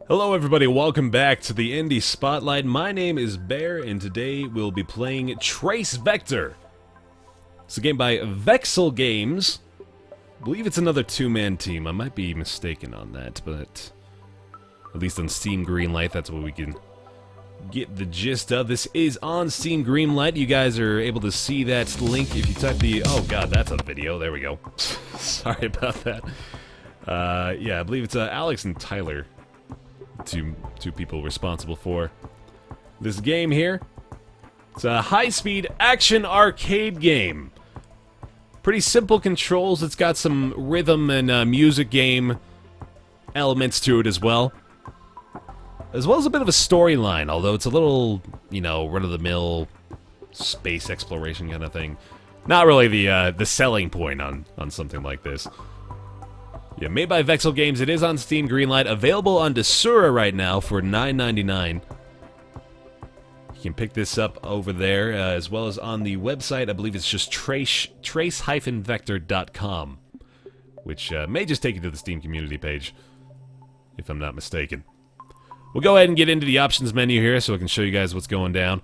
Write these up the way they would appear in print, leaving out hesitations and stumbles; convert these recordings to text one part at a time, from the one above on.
Hello everybody, welcome back to the Indie Spotlight. My name is Baer, and today we'll be playing Trace Vector. It's a game by Vexel Games. I believe it's another two-man team. I might be mistaken on that, but at least on Steam Greenlight, that's what we can get the gist of. This is on Steam Greenlight. You guys are able to see that link if you type the... Oh god, that's a video. There we go. Sorry about that. Yeah, I believe it's Alex and Tyler. Two people responsible for this game here. It's a high-speed action arcade game. Pretty simple controls. It's got some rhythm and music game elements to it as well as a bit of a storyline, although it's a little, you know, run-of-the-mill space exploration kind of thing. Not really the selling point on something like this. Yeah, made by Vexel Games. It is on Steam Greenlight, available on Desura right now for $9.99. You can pick this up over there, as well as on the website. I believe it's just trace-vector.com, which may just take you to the Steam community page, if I'm not mistaken. We'll go ahead and get into the options menu here, so I can show you guys what's going down.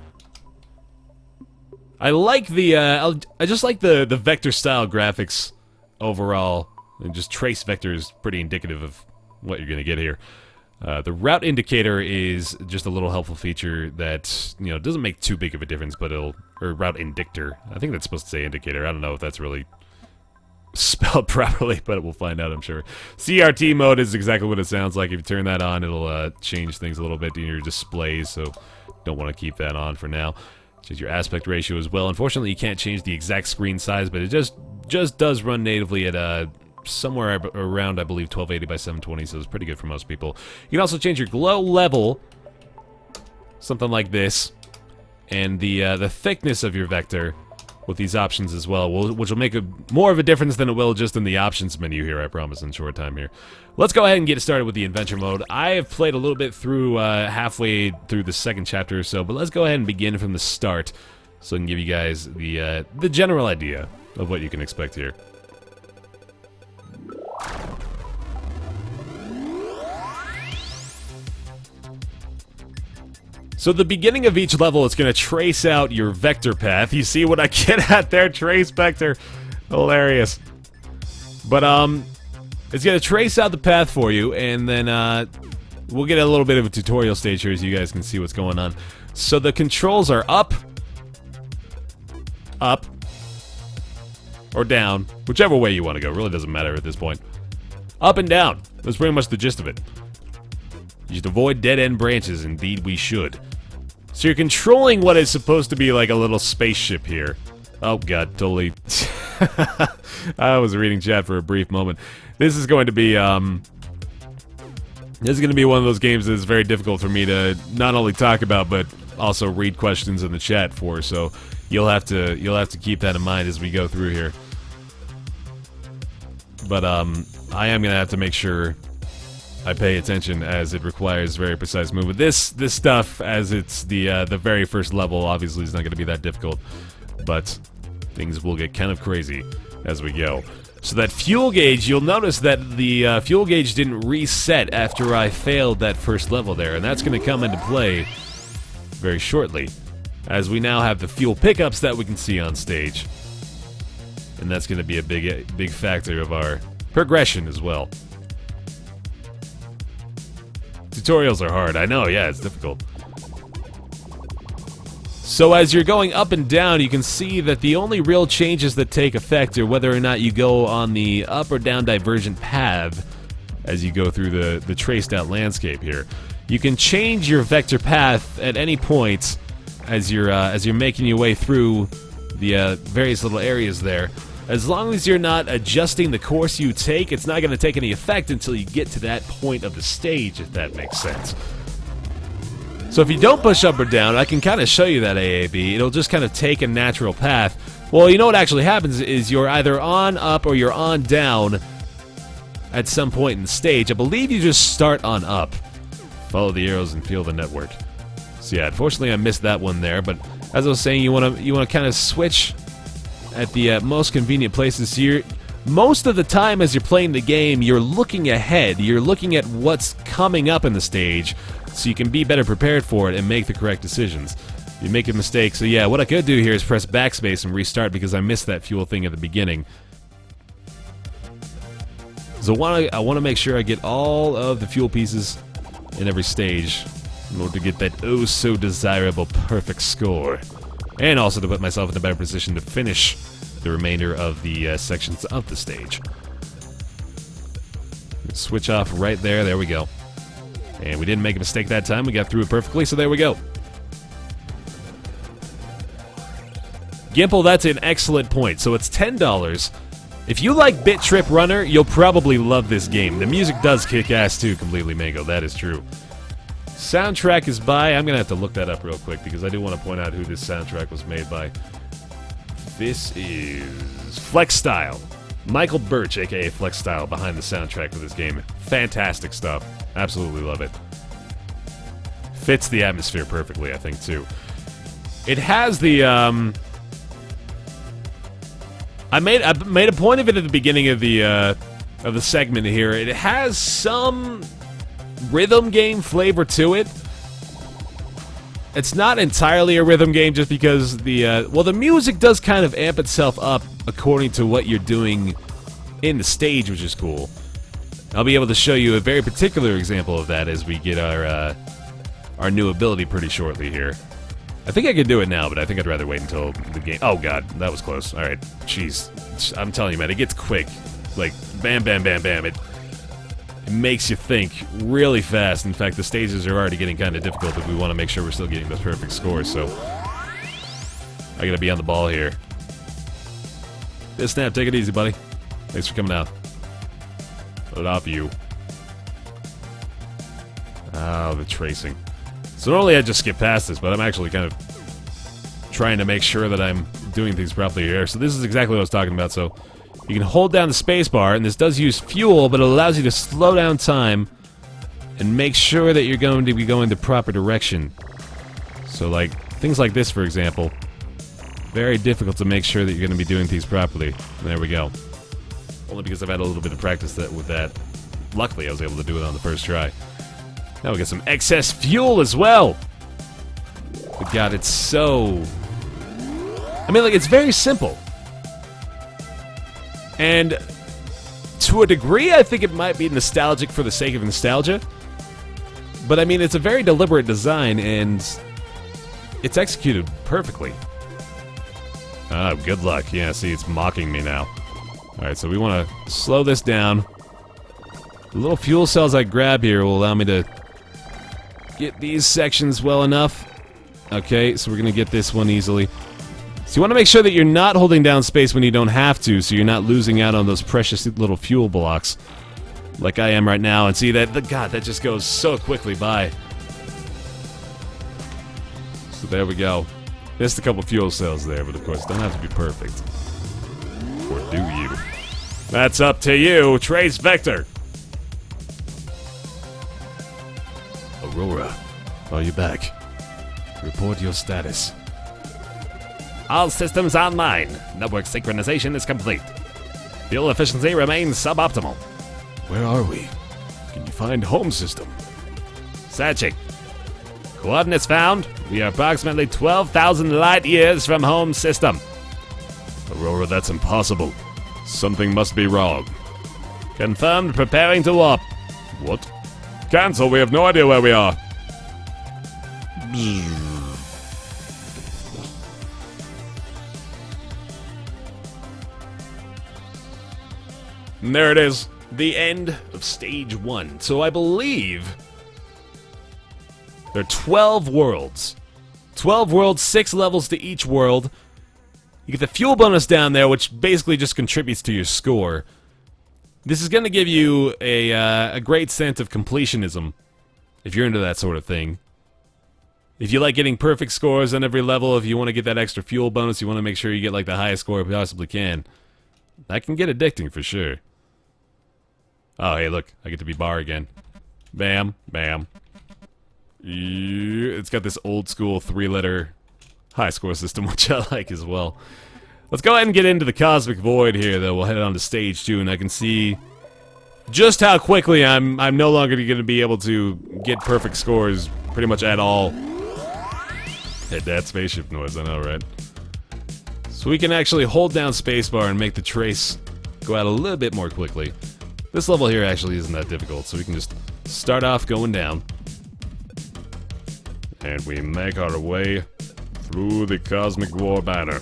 I like the I just like the vector style graphics overall. And just trace vector is pretty indicative of what you're going to get here. The route indicator is just a little helpful feature that, you know, doesn't make too big of a difference, but it'll... Or route indictor. I think that's supposed to say indicator. I don't know if that's really spelled properly, but we'll find out, I'm sure. CRT mode is exactly what it sounds like. If you turn that on, it'll change things a little bit in your displays, so don't want to keep that on for now. Change your aspect ratio as well. Unfortunately, you can't change the exact screen size, but it just does run natively at somewhere around, I believe, 1280 by 720, so it's pretty good for most people. You can also change your glow level, something like this, and the thickness of your vector with these options as well, which will make more of a difference than it will just in the options menu here, I promise, in short time here. Let's go ahead and get started with the adventure mode. I have played a little bit through, halfway through the second chapter or so, but let's go ahead and begin from the start so I can give you guys the general idea of what you can expect here. So at the beginning of each level, it's going to trace out your vector path. You see what I get at there? Trace vector. Hilarious. But, it's going to trace out the path for you, and then, we'll get a little bit of a tutorial stage here so you guys can see what's going on. So the controls are up, or down, whichever way you want to go. Really doesn't matter at this point. Up and down. That's pretty much the gist of it. You should avoid dead-end branches. Indeed, we should. So you're controlling what is supposed to be like a little spaceship here. Oh god, totally. I was reading chat for a brief moment. This is going to be one of those games that is very difficult for me to not only talk about but also read questions in the chat for. So you'll have to keep that in mind as we go through here. But I am gonna have to make sure I pay attention, as it requires very precise movement. This stuff, as it's the very first level, obviously is not going to be that difficult, but things will get kind of crazy as we go. So that fuel gauge, you'll notice that the fuel gauge didn't reset after I failed that first level there, and that's going to come into play very shortly, as we now have the fuel pickups that we can see on stage, and that's going to be a big factor of our progression as well. Tutorials are hard, I know, yeah, it's difficult. So as you're going up and down, you can see that the only real changes that take effect are whether or not you go on the up or down divergent path as you go through the traced out landscape here. You can change your vector path at any point as you're making your way through the various little areas there. As long as you're not adjusting the course you take, it's not going to take any effect until you get to that point of the stage, if that makes sense. So if you don't push up or down, I can kind of show you that AAB. It'll just kind of take a natural path. Well, you know what actually happens is you're either on up or you're on down at some point in the stage. I believe you just start on up. Follow the arrows and feel the network. So yeah, unfortunately I missed that one there, but as I was saying, you want to kind of switch at the most convenient places here. most of the time as you're playing the game, you're looking ahead. You're looking at what's coming up in the stage, so you can be better prepared for it and make the correct decisions. You make a mistake, so yeah, what I could do here is press backspace and restart because I missed that fuel thing at the beginning. So I want to make sure I get all of the fuel pieces in every stage in order to get that oh so desirable perfect score. And also to put myself in a better position to finish the remainder of the sections of the stage. Switch off right there, there we go. And we didn't make a mistake that time, we got through it perfectly, so there we go. Gimple, that's an excellent point. So it's $10. If you like Bit Trip Runner, you'll probably love this game. The music does kick ass too, Completely Mango, that is true. Soundtrack is by, I'm going to have to look that up real quick because I do want to point out who this soundtrack was made by. This is Flex Style. Michael Birch, aka Flex Style, behind the soundtrack for this game. Fantastic stuff. Absolutely love it. Fits the atmosphere perfectly, I think, too. It has the, I made a point of it at the beginning of the segment here. It has some rhythm game flavor to it. It's not entirely a rhythm game just because the music does kind of amp itself up according to what you're doing in the stage, which is cool. I'll be able to show you a very particular example of that as we get our new ability pretty shortly here. I think I could do it now, but I think I'd rather wait until the game... Oh, God, that was close. All right, jeez. I'm telling you, man, it gets quick. Like, bam, bam, bam, bam. It makes you think really fast. In fact, the stages are already getting kind of difficult if we want to make sure we're still getting those perfect scores, so... I gotta be on the ball here. Snap, take it easy, buddy. Thanks for coming out. Put it off you. Oh, the tracing. So normally I just skip past this, but I'm actually kind of trying to make sure that I'm doing things properly here. So this is exactly what I was talking about. So you can hold down the space bar, and this does use fuel, but it allows you to slow down time and make sure that you're going to be going the proper direction. So like things like this, for example, very difficult to make sure that you're going to be doing things properly. And there we go. Only because I've had a little bit of practice with that. Luckily, I was able to do it on the first try. Now we get some excess fuel as well. But God, it's so... I mean, like, it's very simple. And to a degree, I think it might be nostalgic for the sake of nostalgia. But I mean, it's a very deliberate design, and it's executed perfectly. Ah, good luck. Yeah, see, it's mocking me now. Alright, so we want to slow this down. The little fuel cells I grab here will allow me to get these sections well enough. Okay, so we're going to get this one easily. So you want to make sure that you're not holding down space when you don't have to, so you're not losing out on those precious little fuel blocks. Like I am right now. And see, God, that just goes so quickly by. So there we go. Missed a couple fuel cells there, but of course, don't have to be perfect. Or do you? That's up to you, Trace Vector! Aurora, are you back? Report your status. All systems online. Network synchronization is complete. Fuel efficiency remains suboptimal. Where are we? Can you find home system? Searching. Coordinates found. We are approximately 12,000 light years from home system. Aurora, that's impossible. Something must be wrong. Confirmed, preparing to warp. What? Cancel, we have no idea where we are. And there it is. The end of Stage 1. So I believe there are 12 worlds. 12 worlds, 6 levels to each world. You get the fuel bonus down there, which basically just contributes to your score. This is going to give you a great sense of completionism, if you're into that sort of thing. If you like getting perfect scores on every level, if you want to get that extra fuel bonus, you want to make sure you get like the highest score you possibly can. That can get addicting for sure. Oh, hey, look, I get to be Baer again. Bam, bam. It's got this old school 3-letter high score system, which I like as well. Let's go ahead and get into the Cosmic Void here, though. We'll head on to stage 2, and I can see just how quickly I'm no longer going to be able to get perfect scores pretty much at all. Hit that spaceship noise, I know, right? So we can actually hold down spacebar and make the trace go out a little bit more quickly. This level here actually isn't that difficult, so we can just start off going down. And we make our way through the Cosmic War banner.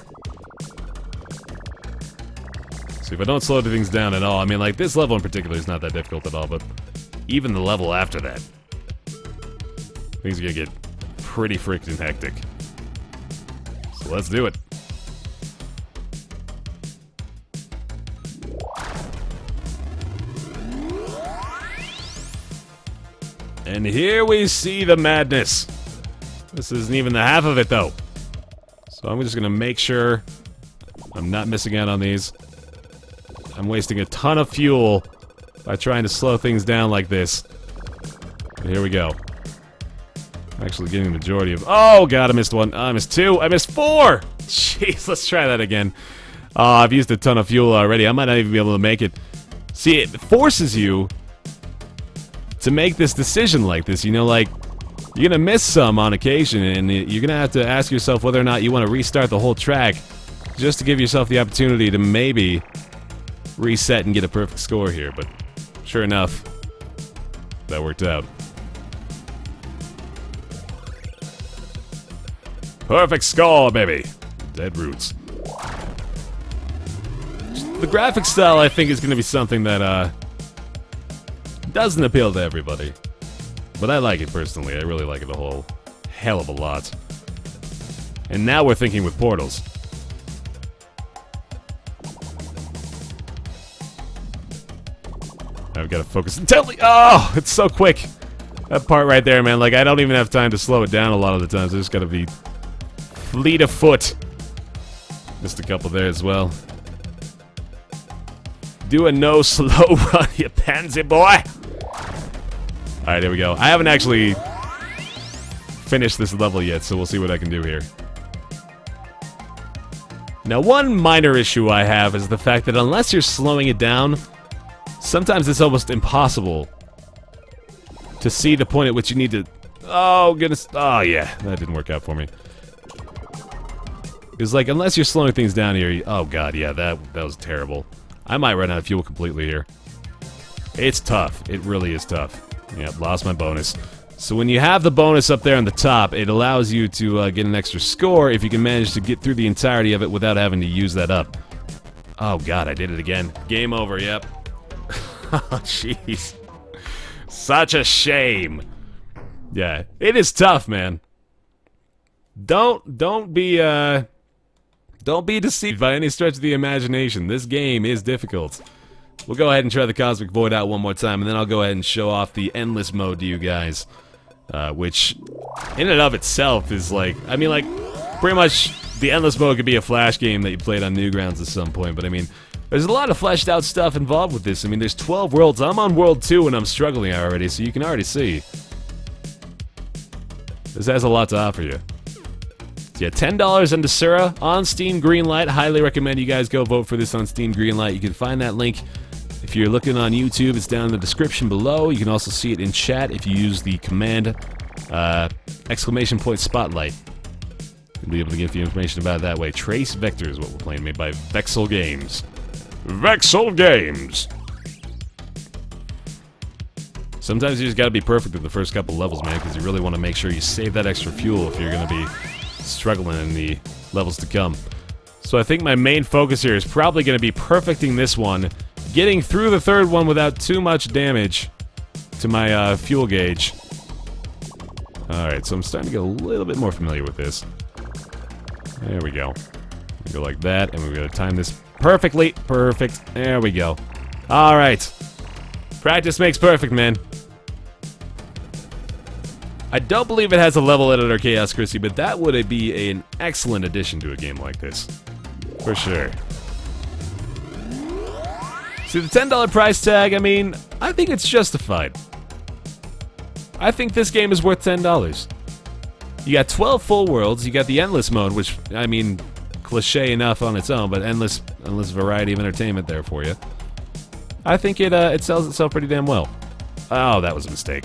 So if I don't slow things down at all, I mean, like, this level in particular is not that difficult at all, but even the level after that, things are gonna get pretty freaking hectic. So let's do it. And here we see the madness. This isn't even the half of it, though. So I'm just gonna make sure I'm not missing out on these. I'm wasting a ton of fuel by trying to slow things down like this. But here we go. I'm actually getting the majority of... Oh, God, I missed one. I missed 2. I missed 4! Jeez, let's try that again. I've used a ton of fuel already. I might not even be able to make it. See, it forces you to make this decision like this. You know, like, you're gonna miss some on occasion, and you're gonna have to ask yourself whether or not you want to restart the whole track just to give yourself the opportunity to maybe reset and get a perfect score here. But sure enough, that worked out. Perfect score, baby. Dead roots. The graphic style, I think, is going to be something that doesn't appeal to everybody. But I like it personally. I really like it a whole hell of a lot. And now we're thinking with portals. I've got to focus intently. Oh, it's so quick. That part right there, man. Like, I don't even have time to slow it down a lot of the times. I just got to be fleet of foot. Missed a couple there as well. Do a no slow run, you pansy boy. Alright, here we go. I haven't actually finished this level yet, so we'll see what I can do here. Now, one minor issue I have is the fact that unless you're slowing it down, sometimes it's almost impossible to see the point at which you need to... Oh, goodness. Oh, yeah. That didn't work out for me. It's like, unless you're slowing things down here... Oh, God, yeah, that was terrible. I might run out of fuel completely here. It's tough. It really is tough. Yep, lost my bonus. So when you have the bonus up there on the top, it allows you to get an extra score if you can manage to get through the entirety of it without having to use that up. Oh, God, I did it again. Game over, yep. Oh, jeez. Such a shame. Yeah, it is tough, man. Don't be deceived by any stretch of the imagination. This game is difficult. We'll go ahead and try the Cosmic Void out one more time, and then I'll go ahead and show off the Endless mode to you guys. Which, in and of itself, is like... I mean, like, pretty much the Endless mode could be a Flash game that you played on Newgrounds at some point, but I mean... There's a lot of fleshed out stuff involved with this. I mean, there's 12 worlds. I'm on World 2 and I'm struggling already, so you can already see. This has a lot to offer you. So yeah, $10 into Sura on Steam Greenlight. Highly recommend you guys go vote for this on Steam Greenlight. You can find that link if you're looking on YouTube. It's down in the description below. You can also see it in chat if you use the command !spotlight. You'll be able to get you information about it that way. Trace Vector is what we're playing, made by Vexel Games. Vexel Games! Sometimes you just gotta be perfect at the first couple levels, man, because you really want to make sure you save that extra fuel if you're gonna be struggling in the levels to come. So I think my main focus here is probably gonna be perfecting this one, getting through the third one without too much damage to my fuel gauge. Alright, so I'm starting to get a little bit more familiar with this. There we go. We go like that, and we're gonna time this perfectly. Perfect. There we go. Alright. Practice makes perfect, man. I don't believe it has a level editor, Chaos Chrissy, but that would be an excellent addition to a game like this. For sure. See, the $10 price tag, I mean, I think it's justified. I think this game is worth $10. You got 12 full worlds, you got the Endless mode, which, I mean, cliche enough on its own, but endless variety of entertainment there for you. I think it sells itself pretty damn well. Oh, that was a mistake.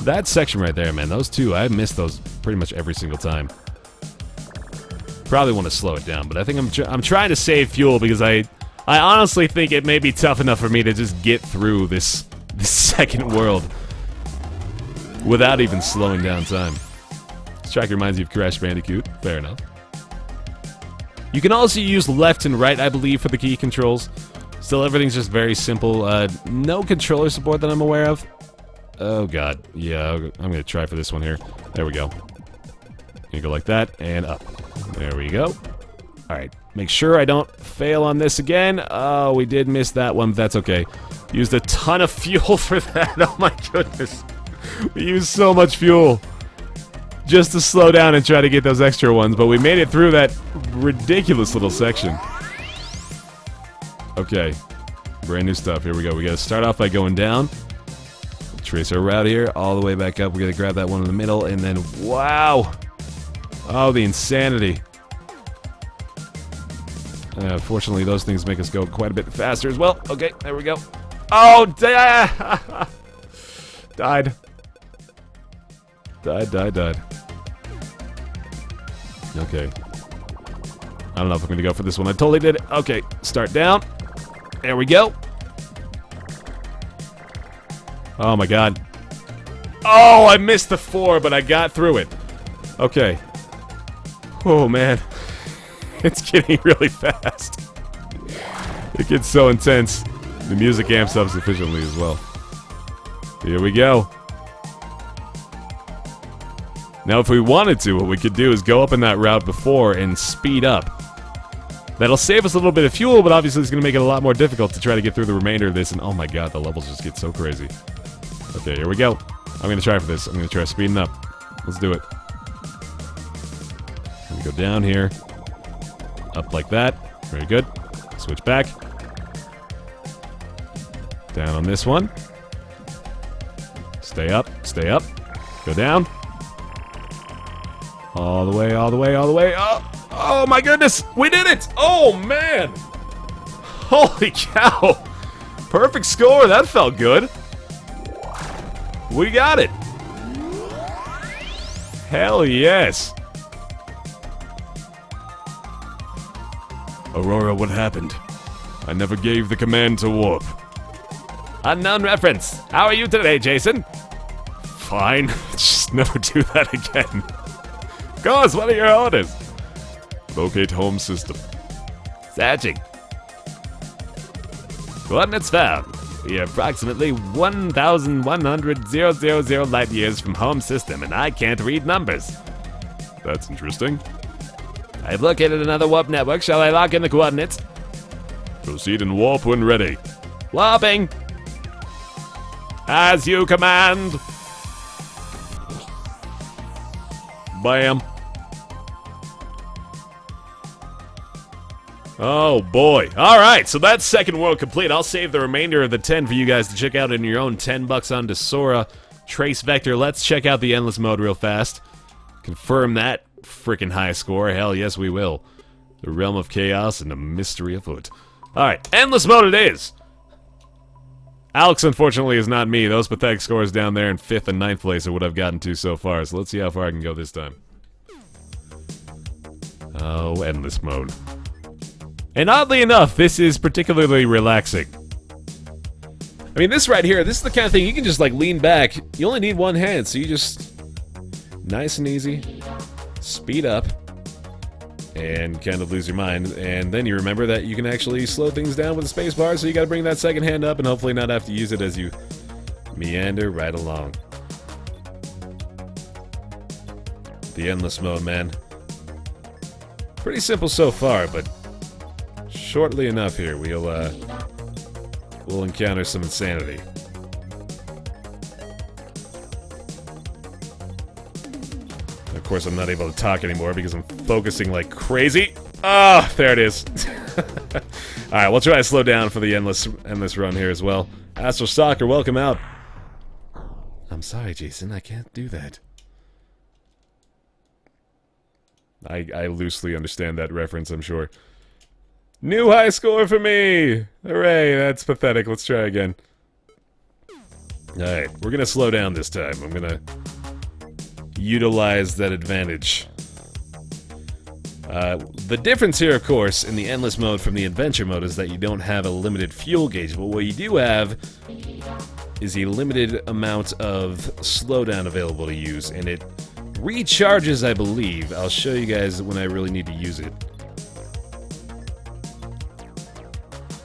That section right there, man, those two, I missed those pretty much every single time. Probably want to slow it down, but I think I'm trying to save fuel because I honestly think it may be tough enough for me to just get through this second world without even slowing down time. This track reminds you of Crash Bandicoot. Fair enough. You can also use left and right, I believe, for the key controls. Still, everything's just very simple. No controller support that I'm aware of. Oh, God. Yeah, I'm going to try for this one here. There we go. You go like that, and up. There we go. Alright, make sure I don't fail on this again. Oh, we did miss that one, but that's okay. Used a ton of fuel for that. Oh my goodness. We used so much fuel just to slow down and try to get those extra ones, but we made it through that ridiculous little section. Okay, brand new stuff. Here we go. We gotta start off by going down. Trace our route here, all the way back up. We're gonna grab that one in the middle, and then, wow! Oh, the insanity. Fortunately, those things make us go quite a bit faster as well. Okay, there we go. Oh, died. Died. Okay. I don't know if I'm going to go for this one. I totally did it. Okay, start down. There we go. Oh, my God. Oh, I missed the 4, but I got through it. Okay. Oh, man. It's getting really fast. It gets so intense. The music amps up sufficiently as well. Here we go. Now, if we wanted to, what we could do is go up in that route before and speed up. That'll save us a little bit of fuel, but obviously it's going to make it a lot more difficult to try to get through the remainder of this. And oh my God, the levels just get so crazy. Okay, here we go. I'm going to try for this. I'm going to try speeding up. Let's do it. I'm going to go down here. Up like that. Very good. Switch back. Down on this one. Stay up. Stay up. Go down. All the way, all the way, all the way. Oh my goodness! We did it! Oh man! Holy cow! Perfect score. That felt good. We got it. Hell yes. Aurora, what happened? I never gave the command to warp. Unknown reference. How are you today, Jason? Fine. Just never do that again. Of course, what are your orders? Locate home system. Searching. Coordinates found. We are approximately 1,100,000 light years from home system, and I can't read numbers. That's interesting. I've located another warp network. Shall I lock in the coordinates? Proceed and warp when ready. Warping. As you command. Bam. Oh boy. Alright, so that's second world complete. I'll save the remainder of the 10 for you guys to check out in your own. $10 on Sora. Trace Vector. Let's check out the endless mode real fast. Confirm that freaking high score. Hell yes, we will. The realm of chaos and the mystery afoot. Alright, endless mode it is. Alex, unfortunately, is not me. Those pathetic scores down there in 5th and 9th place are what I've gotten to so far. So let's see how far I can go this time. Oh, endless mode. And oddly enough, this is particularly relaxing. I mean, this right here, this is the kind of thing you can just, like, lean back. You only need one hand, so you just... Nice and easy. Speed up. And kind of lose your mind. And then you remember that you can actually slow things down with the space bar, so you gotta bring that second hand up and hopefully not have to use it as you meander right along. The endless mode, man. Pretty simple so far, but shortly enough here, we'll encounter some insanity. Of course, I'm not able to talk anymore because I'm focusing like crazy. Ah, there it is. Alright, we'll try to slow down for the endless run here as well. Astral Stalker, welcome out. I'm sorry, Jason, I can't do that. I loosely understand that reference, I'm sure. New high score for me! Hooray, that's pathetic. Let's try again. Alright, we're gonna slow down this time. I'm gonna utilize that advantage. The difference here, of course, in the endless mode from the adventure mode is that you don't have a limited fuel gauge, but what you do have is a limited amount of slowdown available to use, and it recharges, I believe. I'll show you guys when I really need to use it.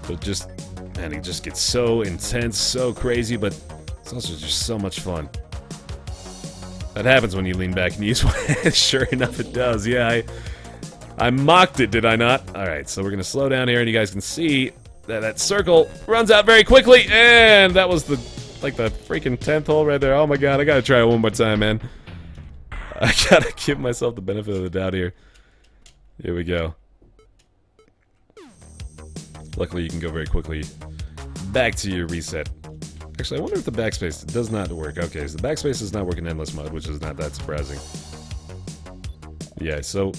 But just, man, it just gets so intense, so crazy, but it's also just so much fun. That happens when you lean back and use one. Sure enough, it does. Yeah, I mocked it, did I not? Alright, so we're going to slow down here, and you guys can see that that circle runs out very quickly, and that was the freaking 10th hole right there. Oh my god, I gotta try it one more time, man. I gotta give myself the benefit of the doubt here. Here we go. Luckily, you can go very quickly back to your reset. Actually, I wonder if the backspace does not work. Okay, so the backspace does not work in endless mode, which is not that surprising. Yeah, so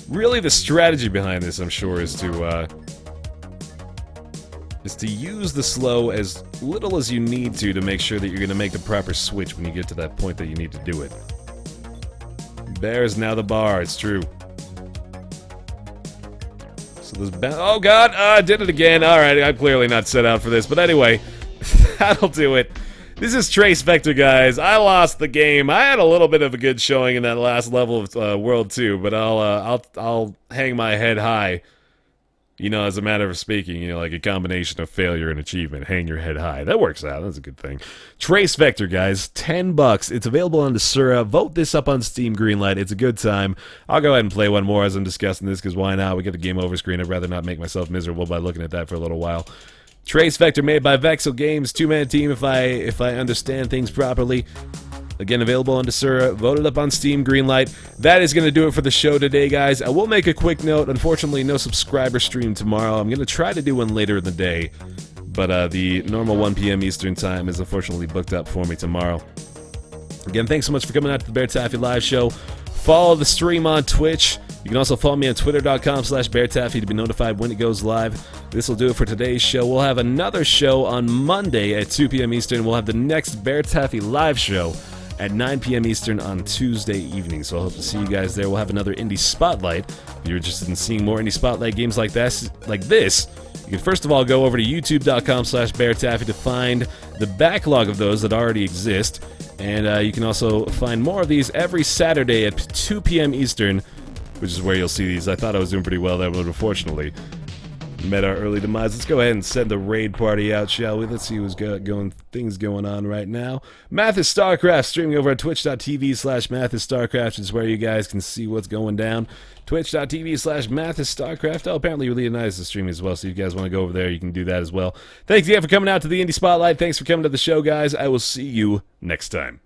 really the strategy behind this, I'm sure, is to use the slow as little as you need to make sure that you're going to make the proper switch when you get to that point that you need to do it. Baer is now the bar, it's true. So there's oh god, I did it again. Alright, I'm clearly not set out for this, but anyway, that'll do it. This is Trace Vector, guys. I lost the game. I had a little bit of a good showing in that last level of World 2, but I'll hang my head high. You know, as a matter of speaking, you know, like a combination of failure and achievement. Hang your head high. That works out. That's a good thing. Trace Vector, guys. $10. It's available on Desura. Vote this up on Steam Greenlight. It's a good time. I'll go ahead and play one more as I'm discussing this, because why not? We get the game over screen. I'd rather not make myself miserable by looking at that for a little while. Trace Vector, made by Vexel Games. Two-man team if I understand things properly. Again, available on Desura, voted up on Steam Greenlight. That is going to do it for the show today, guys. I will make a quick note. Unfortunately, no subscriber stream tomorrow. I'm going to try to do one later in the day, but the normal 1 p.m. Eastern time is unfortunately booked up for me tomorrow. Again, thanks so much for coming out to the Baer Taffy live show. Follow the stream on Twitch. You can also follow me on twitter.com/BaerTaffy to be notified when it goes live. This will do it for today's show. We'll have another show on Monday at 2 p.m. Eastern. We'll have the next Baer Taffy live show at 9 p.m. Eastern on Tuesday evening. So I hope to see you guys there. We'll have another Indie Spotlight. If you're interested in seeing more Indie Spotlight games like this, you can first of all go over to youtube.com/BaerTaffy to find the backlog of those that already exist. And you can also find more of these every Saturday at 2 p.m. Eastern, which is where you'll see these. I thought I was doing pretty well there, but unfortunately met our early demise. Let's go ahead and send the raid party out, shall we? Let's see who's got things going on right now. Mathis StarCraft streaming over at twitch.tv/Mathis StarCraft, which is where you guys can see what's going down. Twitch.tv/Mathis StarCraft. Oh, apparently Leonidas is streaming as well, so if you guys want to go over there, you can do that as well. Thanks again for coming out to the Indie Spotlight. Thanks for coming to the show, guys. I will see you next time.